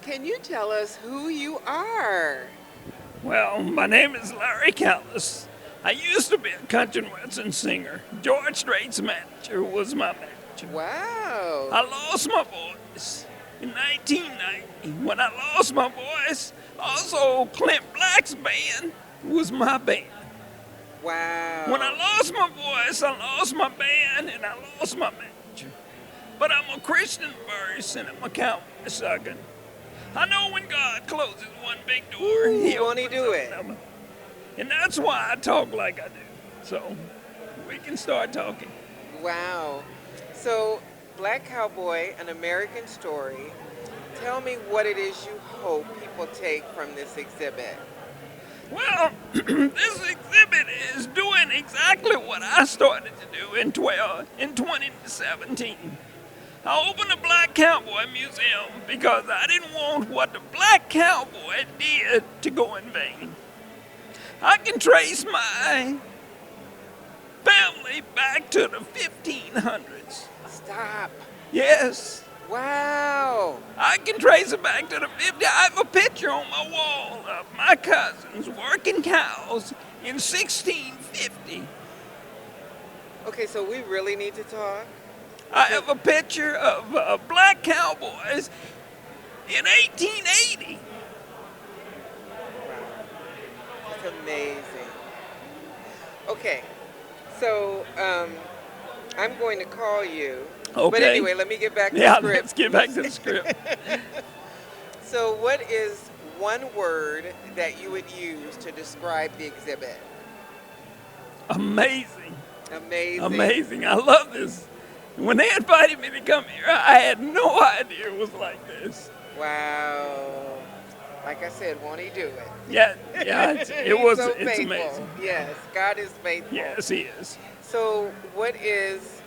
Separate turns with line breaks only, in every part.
Can you tell us who you are?
Well, my name is Larry Callies. I used to be a country and western singer. George Strait's manager was my manager.
Wow.
I lost my voice in 1990. When I lost my voice, also Clint Black's band was my band. When I
Wow.
lost my voice, I lost my band and I lost my manager. But I'm a Christian first and I'm a cowboy second. I know when God closes one big door,
Ooh,
He
won't he
opens
do
up
it?
another. And that's why I talk like I do. So we can start talking.
Wow. So, Black Cowboy, an American story. Tell me what it is you hope people take from this exhibit.
Well, this exhibit is doing exactly what I started to do in 2017. I opened a Black Cowboy Museum because I didn't want what the Black Cowboy did to go in vain. I can trace my family back to the 1500s.
Stop.
Yes,
Wow.
I can trace it back to the 50s. I have a picture on my wall of my cousins working cows in 1650.
Okay, so we really need to talk.
I have a picture of black cowboys in 1880.
Wow. It's amazing. Okay, so I'm going to call you.
Okay.
But anyway, let me get back to
Yeah,
the script.
let's get back to the script.
So, what is one word that you would use to describe the exhibit?
Amazing.
Amazing.
Amazing. I love this. When they invited me to come here, I had no idea it was like this.
Wow. Like I said, won't he do it?
Yeah,
He's
it's
so
it's
faithful.
amazing.
Yes, God is faithful.
Yes, he is.
So, what is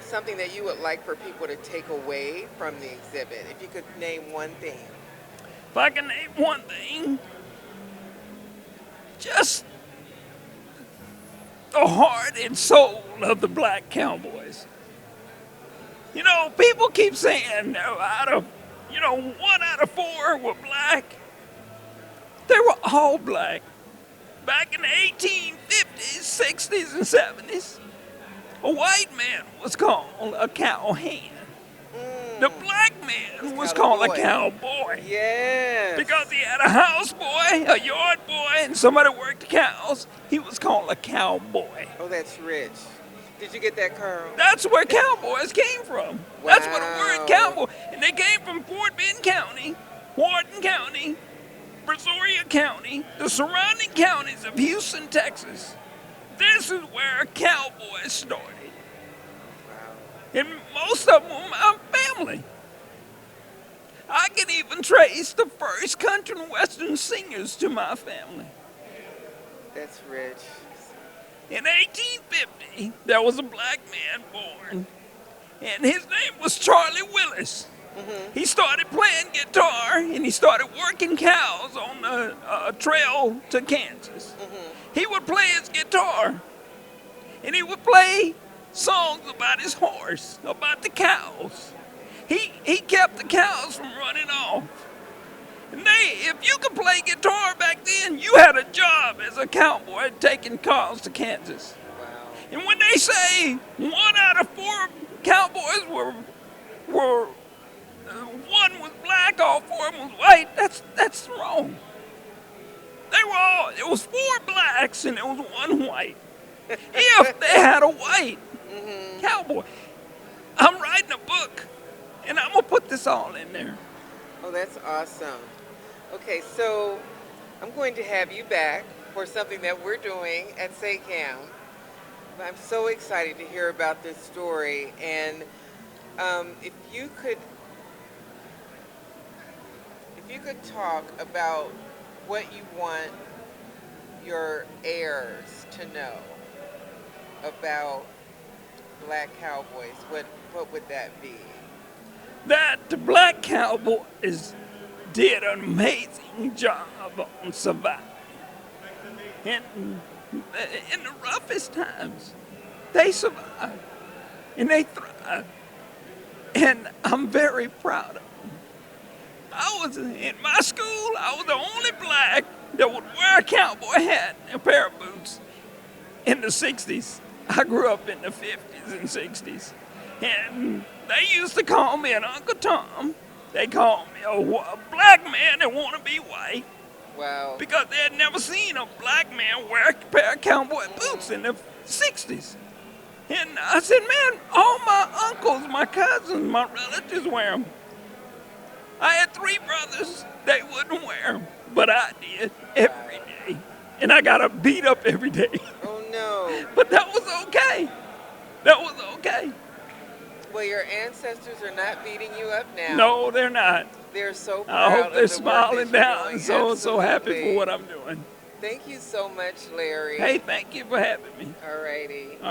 something that you would like for people to take away from the exhibit? If you could name one thing.
If I can name one thing, just the heart and soul of the black cowboys. You know, people keep saying one out of four were black. They were all black. Back in the 1850s, 60s, and 70s, a white man was called a cowhand. The black man was called a cowboy.
Yes.
Because he had a houseboy, a yard boy, and somebody worked the cows, he was called a cowboy.
Oh, that's rich. Did you get that, Carl?
That's where cowboys came from. That's where the word cowboy, and they came from Fort Bend County, Wharton County, Brazoria County, the surrounding counties of Houston, Texas. This is where cowboys started. And most of them were my family. I can even trace the first country and western singers to my family.
That's rich.
In 1850, there was a black man born, and his name was Charlie Willis. He started playing guitar, and he started working cows on the trail to Kansas. He would play his guitar, and he would play songs about his horse, about the cows. He kept the cows from running off. And if you could play guitar back then, you had a job as a cowboy taking cows to Kansas.
Wow.
And when they say 1 out of 4 cowboys were one was black, all 4 of them was white, that's wrong. It was 4 blacks and there was 1 white. If they had a white cowboy. I'm writing a book, and I'm going to put this all in there.
Oh, that's awesome. Okay, so I'm going to have you back for something that we're doing at SACAM. I'm so excited to hear about this story, and if you could talk about what you want your heirs to know about black cowboys, what would that be?
That the black cowboys did an amazing job on surviving. In the roughest times, they survived and they thrived. And I'm very proud of them. I was in my school, I was the only black that would wear a cowboy hat and a pair of boots in the 60s. I grew up in the 50s and 60s. And they used to call me an Uncle Tom. They called me a black man that want to be white.
Wow.
Because they had never seen a black man wear a pair of cowboy boots in the 60s. And I said, man, all my uncles, my cousins, my relatives wear them. I had 3 brothers, they wouldn't wear them, but I did every day. And I got beat up every day.
Oh, no.
But that was okay. That was okay.
Well, your ancestors are not beating you up now.
No, they're not.
They're so proud
I hope
of
they're
the work
smiling
that you're
down
doing.
and so happy
Absolutely.
for what I'm doing.
Thank you so much, Larry.
Hey, thank you for having me.
All righty.